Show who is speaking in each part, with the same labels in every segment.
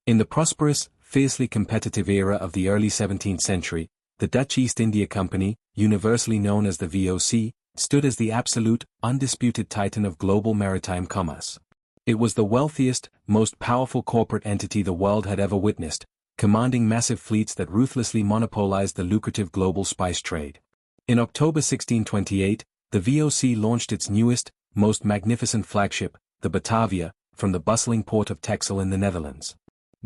Speaker 1: In the prosperous, fiercely competitive era of the early 17th century, the Dutch East India Company, universally known as the VOC, stood as the absolute, undisputed titan of global maritime commerce. It was the wealthiest, most powerful corporate entity the world had ever witnessed, commanding massive fleets that ruthlessly monopolized the lucrative global spice trade. In October 1628, the VOC launched its newest, most magnificent flagship, the Batavia, from the bustling port of Texel in the Netherlands.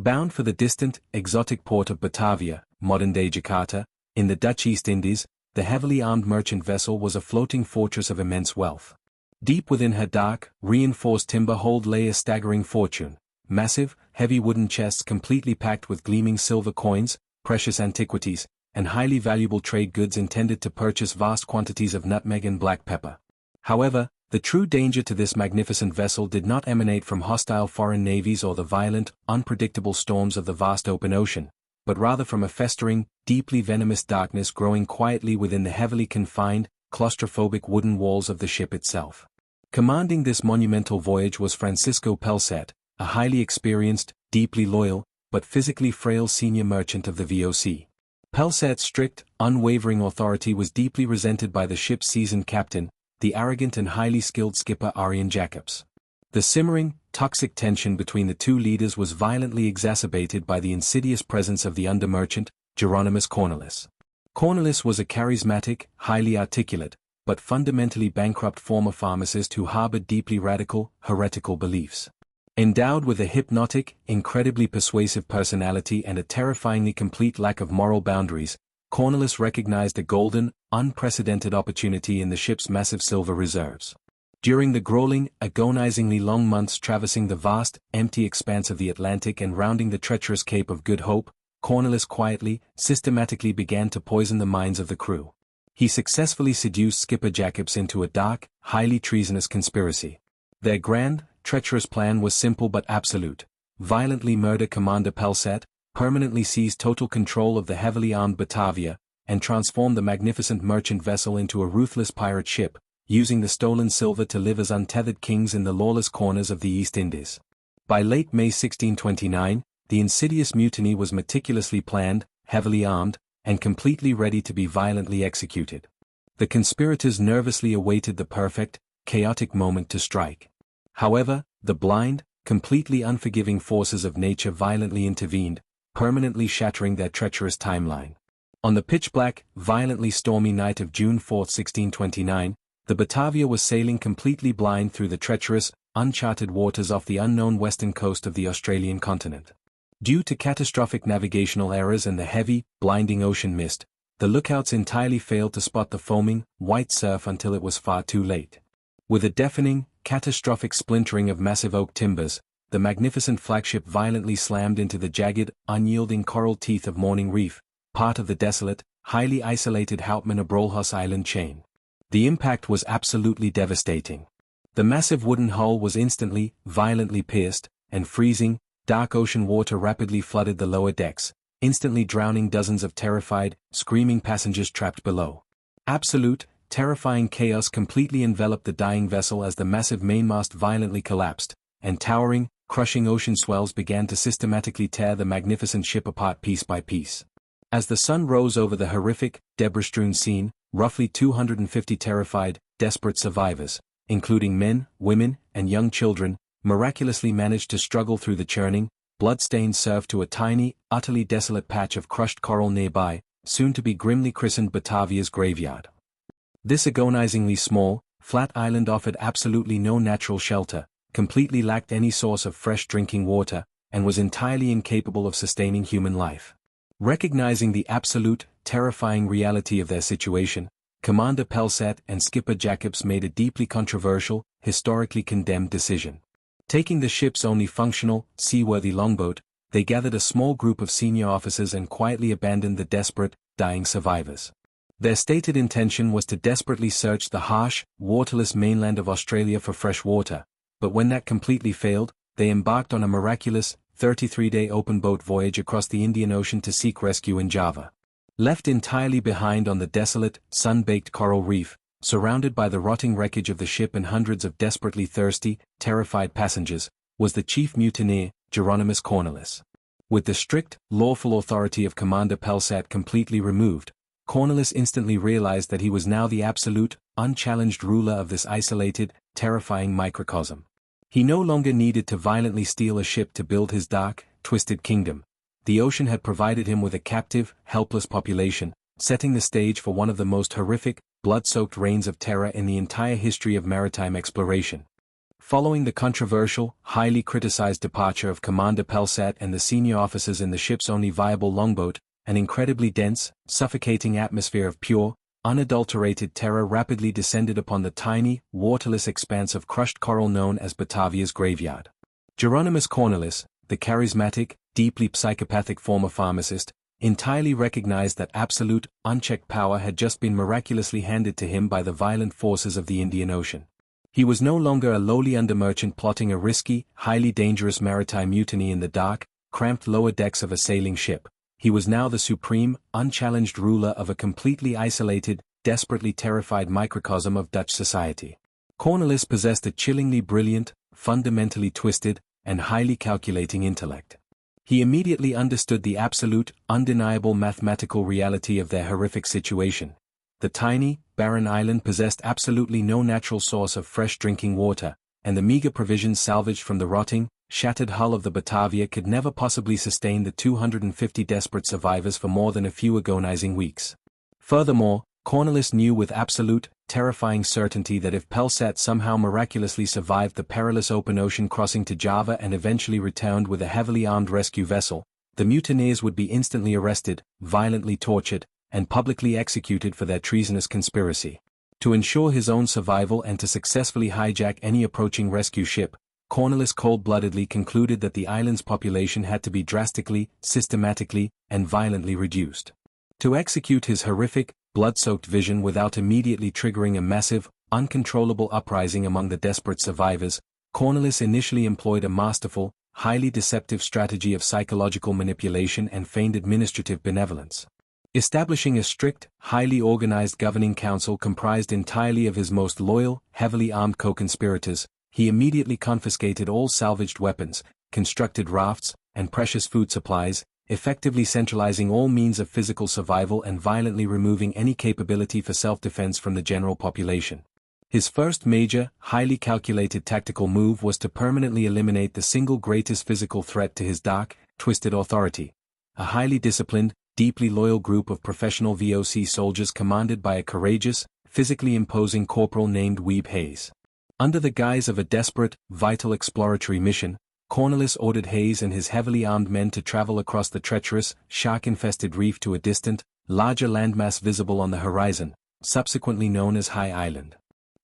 Speaker 1: Bound for the distant, exotic port of Batavia, modern-day Jakarta, in the Dutch East Indies, the heavily armed merchant vessel was a floating fortress of immense wealth. Deep within her dark, reinforced timber hold lay a staggering fortune. Massive, heavy wooden chests completely packed with gleaming silver coins, precious antiquities, and highly valuable trade goods intended to purchase vast quantities of nutmeg and black pepper. However, the true danger to this magnificent vessel did not emanate from hostile foreign navies or the violent, unpredictable storms of the vast open ocean, but rather from a festering, deeply venomous darkness growing quietly within the heavily confined, claustrophobic wooden walls of the ship itself. Commanding this monumental voyage was Francisco Pelset, a highly experienced, deeply loyal, but physically frail senior merchant of the VOC. Pelset's strict, unwavering authority was deeply resented by the ship's seasoned captain, the arrogant and highly skilled skipper Arjen Jacobs. The simmering, toxic tension between the two leaders was violently exacerbated by the insidious presence of the under-merchant, Jeronimus Cornelisz. Cornelisz was a charismatic, highly articulate, but fundamentally bankrupt former pharmacist who harbored deeply radical, heretical beliefs. Endowed with a hypnotic, incredibly persuasive personality and a terrifyingly complete lack of moral boundaries, Cornelisz recognized a golden, unprecedented opportunity in the ship's massive silver reserves. During the grueling, agonizingly long months traversing the vast, empty expanse of the Atlantic and rounding the treacherous Cape of Good Hope, Cornelisz quietly, systematically began to poison the minds of the crew. He successfully seduced skipper Jacobs into a dark, highly treasonous conspiracy. Their grand, treacherous plan was simple but absolute: violently murder Commander Pelset, permanently seize total control of the heavily armed Batavia, and transform the magnificent merchant vessel into a ruthless pirate ship, using the stolen silver to live as untethered kings in the lawless corners of the East Indies. By late May 1629, the insidious mutiny was meticulously planned, heavily armed, and completely ready to be violently executed. The conspirators nervously awaited the perfect, chaotic moment to strike. However, the blind, completely unforgiving forces of nature violently intervened, permanently shattering their treacherous timeline. On the pitch-black, violently stormy night of June 4, 1629, the Batavia was sailing completely blind through the treacherous, uncharted waters off the unknown western coast of the Australian continent. Due to catastrophic navigational errors and the heavy, blinding ocean mist, the lookouts entirely failed to spot the foaming, white surf until it was far too late. With a deafening, catastrophic splintering of massive oak timbers, the magnificent flagship violently slammed into the jagged, unyielding coral teeth of Morning Reef, part of the desolate, highly isolated Houtman-Abrolhos Island chain. The impact was absolutely devastating. The massive wooden hull was instantly, violently pierced, and freezing, dark ocean water rapidly flooded the lower decks, instantly drowning dozens of terrified, screaming passengers trapped below. Absolute, terrifying chaos completely enveloped the dying vessel as the massive mainmast violently collapsed, and towering, crushing ocean swells began to systematically tear the magnificent ship apart piece by piece. As the sun rose over the horrific, debris-strewn scene, roughly 250 terrified, desperate survivors, including men, women, and young children, miraculously managed to struggle through the churning, blood-stained surf to a tiny, utterly desolate patch of crushed coral nearby, soon to be grimly christened Batavia's graveyard. This agonizingly small, flat island offered absolutely no natural shelter, completely lacked any source of fresh drinking water, and was entirely incapable of sustaining human life. Recognizing the absolute, terrifying reality of their situation, Commander Pelset and skipper Jacobs made a deeply controversial, historically condemned decision. Taking the ship's only functional, seaworthy longboat, they gathered a small group of senior officers and quietly abandoned the desperate, dying survivors. Their stated intention was to desperately search the harsh, waterless mainland of Australia for fresh water, but when that completely failed, they embarked on a miraculous, 33-day open-boat voyage across the Indian Ocean to seek rescue in Java. Left entirely behind on the desolate, sun-baked coral reef, surrounded by the rotting wreckage of the ship and hundreds of desperately thirsty, terrified passengers, was the chief mutineer, Jeronimus Cornelisz. With the strict, lawful authority of Commander Pelsat completely removed, Cornelisz instantly realized that he was now the absolute, unchallenged ruler of this isolated, terrifying microcosm. He no longer needed to violently steal a ship to build his dark, twisted kingdom. The ocean had provided him with a captive, helpless population, setting the stage for one of the most horrific, blood-soaked reigns of terror in the entire history of maritime exploration. Following the controversial, highly criticized departure of Commander Pelsat and the senior officers in the ship's only viable longboat, an incredibly dense, suffocating atmosphere of pure, unadulterated terror rapidly descended upon the tiny, waterless expanse of crushed coral known as Batavia's graveyard. Jeronimus Cornelisz, the charismatic, deeply psychopathic former pharmacist, entirely recognized that absolute, unchecked power had just been miraculously handed to him by the violent forces of the Indian Ocean. He was no longer a lowly undermerchant plotting a risky, highly dangerous maritime mutiny in the dark, cramped lower decks of a sailing ship. He was now the supreme, unchallenged ruler of a completely isolated, desperately terrified microcosm of Dutch society. Cornelisz possessed a chillingly brilliant, fundamentally twisted, and highly calculating intellect. He immediately understood the absolute, undeniable mathematical reality of their horrific situation. The tiny, barren island possessed absolutely no natural source of fresh drinking water, and the meager provisions salvaged from the rotting, shattered hull of the Batavia could never possibly sustain the 250 desperate survivors for more than a few agonizing weeks. Furthermore, Cornelisz knew with absolute, terrifying certainty that if Pelsat somehow miraculously survived the perilous open ocean crossing to Java and eventually returned with a heavily armed rescue vessel, the mutineers would be instantly arrested, violently tortured, and publicly executed for their treasonous conspiracy. To ensure his own survival and to successfully hijack any approaching rescue ship, Cornelisz cold-bloodedly concluded that the island's population had to be drastically, systematically, and violently reduced. To execute his horrific, blood-soaked vision without immediately triggering a massive, uncontrollable uprising among the desperate survivors, Cornelisz initially employed a masterful, highly deceptive strategy of psychological manipulation and feigned administrative benevolence. Establishing a strict, highly organized governing council comprised entirely of his most loyal, heavily armed co-conspirators, he immediately confiscated all salvaged weapons, constructed rafts, and precious food supplies, effectively centralizing all means of physical survival and violently removing any capability for self-defense from the general population. His first major, highly calculated tactical move was to permanently eliminate the single greatest physical threat to his dark, twisted authority. A highly disciplined, deeply loyal group of professional VOC soldiers commanded by a courageous, physically imposing corporal named Wiebbe Hayes. Under the guise of a desperate, vital exploratory mission, Cornelisz ordered Hayes and his heavily armed men to travel across the treacherous, shark-infested reef to a distant, larger landmass visible on the horizon, subsequently known as High Island.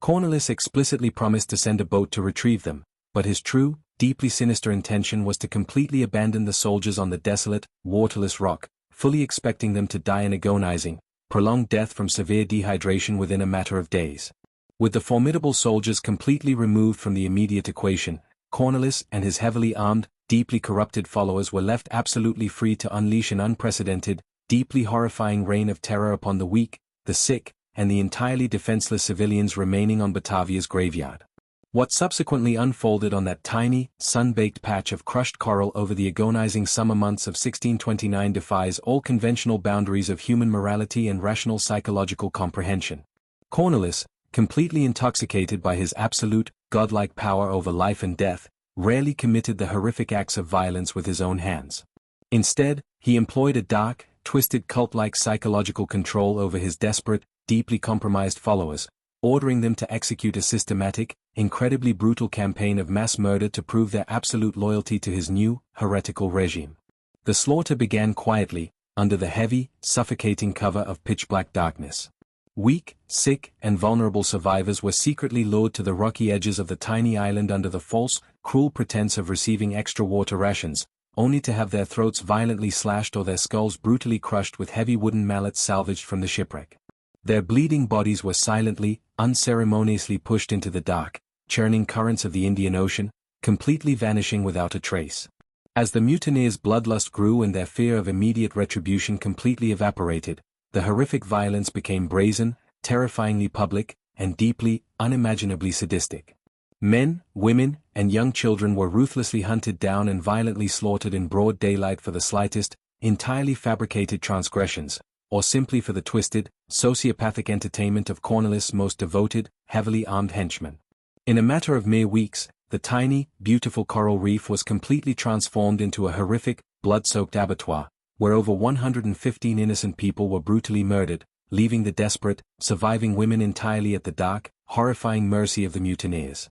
Speaker 1: Cornelisz explicitly promised to send a boat to retrieve them, but his true, deeply sinister intention was to completely abandon the soldiers on the desolate, waterless rock, fully expecting them to die an agonizing, prolonged death from severe dehydration within a matter of days. With the formidable soldiers completely removed from the immediate equation, Cornelisz and his heavily armed, deeply corrupted followers were left absolutely free to unleash an unprecedented, deeply horrifying reign of terror upon the weak, the sick, and the entirely defenseless civilians remaining on Batavia's graveyard. What subsequently unfolded on that tiny, sun-baked patch of crushed coral over the agonizing summer months of 1629 defies all conventional boundaries of human morality and rational psychological comprehension. Cornelisz, completely intoxicated by his absolute, godlike power over life and death, rarely committed the horrific acts of violence with his own hands. Instead, he employed a dark, twisted cult-like psychological control over his desperate, deeply compromised followers, ordering them to execute a systematic, incredibly brutal campaign of mass murder to prove their absolute loyalty to his new, heretical regime. The slaughter began quietly, under the heavy, suffocating cover of pitch-black darkness. Weak, sick, and vulnerable survivors were secretly lured to the rocky edges of the tiny island under the false, cruel pretense of receiving extra water rations, only to have their throats violently slashed or their skulls brutally crushed with heavy wooden mallets salvaged from the shipwreck. Their bleeding bodies were silently, unceremoniously pushed into the dark, churning currents of the Indian Ocean, completely vanishing without a trace. As the mutineers' bloodlust grew and their fear of immediate retribution completely evaporated, the horrific violence became brazen, terrifyingly public, and deeply, unimaginably sadistic. Men, women, and young children were ruthlessly hunted down and violently slaughtered in broad daylight for the slightest, entirely fabricated transgressions, or simply for the twisted, sociopathic entertainment of Cornelisz's most devoted, heavily armed henchmen. In a matter of mere weeks, the tiny, beautiful coral reef was completely transformed into a horrific, blood-soaked abattoir, where over 115 innocent people were brutally murdered, leaving the desperate, surviving women entirely at the dark, horrifying mercy of the mutineers.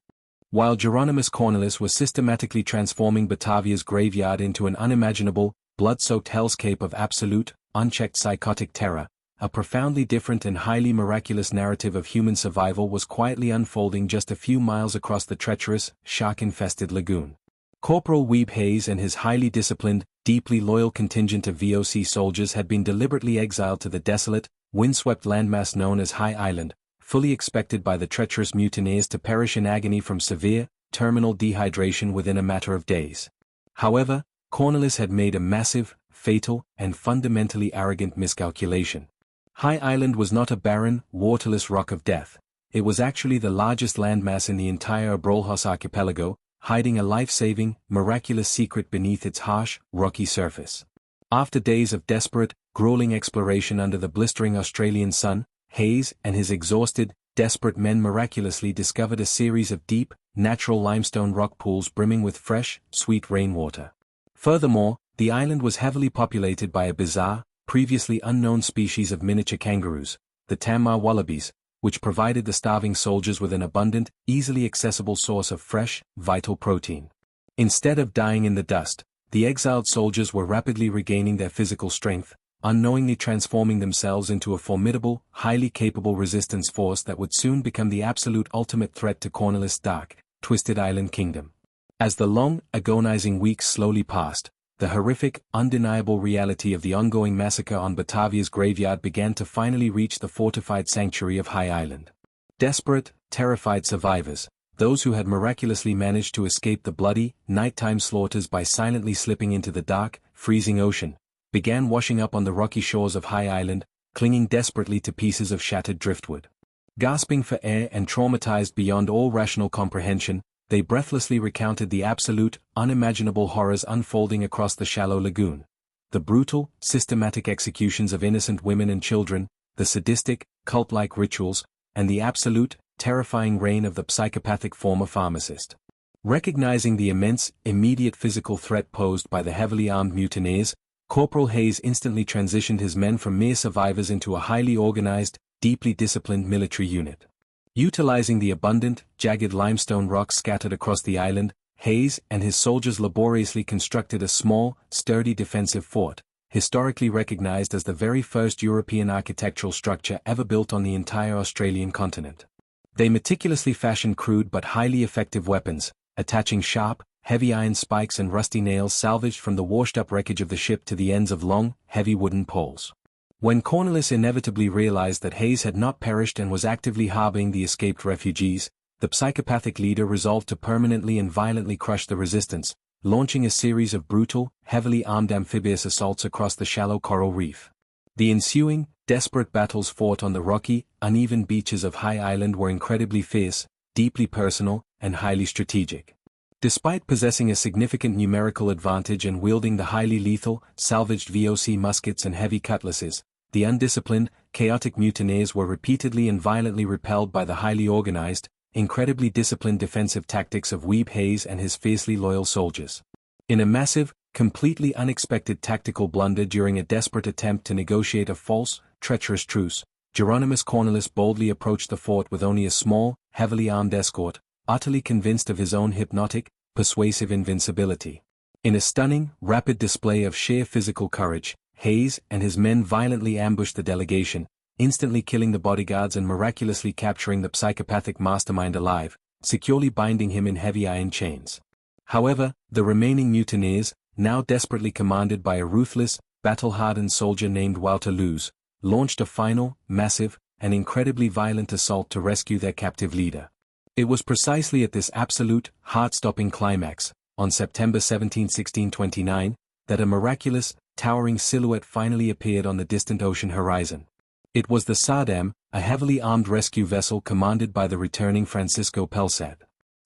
Speaker 1: While Jeronimus Cornelisz was systematically transforming Batavia's graveyard into an unimaginable, blood-soaked hellscape of absolute, unchecked psychotic terror, a profoundly different and highly miraculous narrative of human survival was quietly unfolding just a few miles across the treacherous, shark-infested lagoon. Corporal Wiebbe Hayes and his highly disciplined, deeply loyal contingent of VOC soldiers had been deliberately exiled to the desolate, windswept landmass known as High Island, fully expected by the treacherous mutineers to perish in agony from severe, terminal dehydration within a matter of days. However, Cornelisz had made a massive, fatal, and fundamentally arrogant miscalculation. High Island was not a barren, waterless rock of death. It was actually the largest landmass in the entire Abrolhos archipelago, hiding a life-saving, miraculous secret beneath its harsh, rocky surface. After days of desperate, grueling exploration under the blistering Australian sun, Hayes and his exhausted, desperate men miraculously discovered a series of deep, natural limestone rock pools brimming with fresh, sweet rainwater. Furthermore, the island was heavily populated by a bizarre, previously unknown species of miniature kangaroos, the Tamar wallabies, which provided the starving soldiers with an abundant, easily accessible source of fresh, vital protein. Instead of dying in the dust, the exiled soldiers were rapidly regaining their physical strength, unknowingly transforming themselves into a formidable, highly capable resistance force that would soon become the absolute ultimate threat to Cornelisz's dark, twisted island kingdom. As the long, agonizing weeks slowly passed, the horrific, undeniable reality of the ongoing massacre on Batavia's graveyard began to finally reach the fortified sanctuary of High Island. Desperate, terrified survivors, those who had miraculously managed to escape the bloody, nighttime slaughters by silently slipping into the dark, freezing ocean, began washing up on the rocky shores of High Island, clinging desperately to pieces of shattered driftwood. Gasping for air and traumatized beyond all rational comprehension, they breathlessly recounted the absolute, unimaginable horrors unfolding across the shallow lagoon. The brutal, systematic executions of innocent women and children, the sadistic, cult-like rituals, and the absolute, terrifying reign of the psychopathic former pharmacist. Recognizing the immense, immediate physical threat posed by the heavily armed mutineers, Corporal Hayes instantly transitioned his men from mere survivors into a highly organized, deeply disciplined military unit. Utilizing the abundant, jagged limestone rocks scattered across the island, Hayes and his soldiers laboriously constructed a small, sturdy defensive fort, historically recognized as the very first European architectural structure ever built on the entire Australian continent. They meticulously fashioned crude but highly effective weapons, attaching sharp, heavy iron spikes and rusty nails salvaged from the washed-up wreckage of the ship to the ends of long, heavy wooden poles. When Cornelisz inevitably realized that Hayes had not perished and was actively harboring the escaped refugees, the psychopathic leader resolved to permanently and violently crush the resistance, launching a series of brutal, heavily armed amphibious assaults across the shallow coral reef. The ensuing, desperate battles fought on the rocky, uneven beaches of High Island were incredibly fierce, deeply personal, and highly strategic. Despite possessing a significant numerical advantage and wielding the highly lethal, salvaged VOC muskets and heavy cutlasses, the undisciplined, chaotic mutineers were repeatedly and violently repelled by the highly organized, incredibly disciplined defensive tactics of Wiebbe Hayes and his fiercely loyal soldiers. In a massive, completely unexpected tactical blunder during a desperate attempt to negotiate a false, treacherous truce, Jeronimus Cornelisz boldly approached the fort with only a small, heavily armed escort, utterly convinced of his own hypnotic, persuasive invincibility. In a stunning, rapid display of sheer physical courage, Hayes and his men violently ambushed the delegation, instantly killing the bodyguards and miraculously capturing the psychopathic mastermind alive, securely binding him in heavy iron chains. However, the remaining mutineers, now desperately commanded by a ruthless, battle-hardened soldier named Walter Luz, launched a final, massive, and incredibly violent assault to rescue their captive leader. It was precisely at this absolute, heart-stopping climax, on September 17, 1629, that a miraculous, towering silhouette finally appeared on the distant ocean horizon. It was the Sardam, a heavily armed rescue vessel commanded by the returning Francisco Pelsac.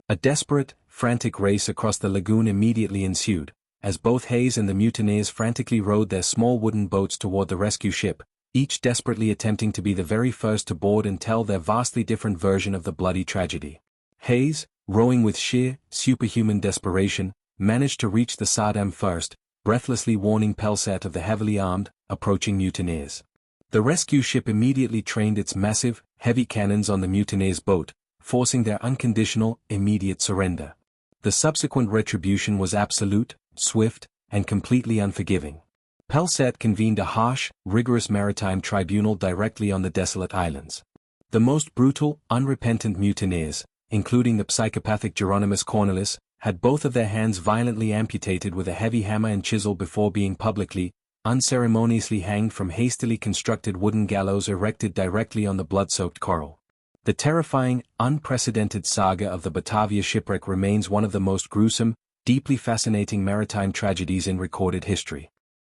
Speaker 1: A desperate, frantic race across the lagoon immediately ensued, as both Hayes and the mutineers frantically rowed their small wooden boats toward the rescue ship, each desperately attempting to be the very first to board and tell their vastly different version of the bloody tragedy. Hayes, rowing with sheer, superhuman desperation, managed to reach the Saddam first, breathlessly warning Pelset of the heavily armed, approaching mutineers. The rescue ship immediately trained its massive, heavy cannons on the mutineers' boat, forcing their unconditional, immediate surrender. The subsequent retribution was absolute, swift, and completely unforgiving. Pelset convened a harsh, rigorous maritime tribunal directly on the desolate islands. The most brutal, unrepentant mutineers, including the psychopathic Jeronimus Cornelisz, had both of their hands violently amputated with a heavy hammer and chisel before being publicly, unceremoniously hanged from hastily constructed wooden gallows erected directly on the blood-soaked coral. The terrifying, unprecedented saga of the Batavia shipwreck remains one of the most gruesome, deeply fascinating maritime tragedies in recorded history.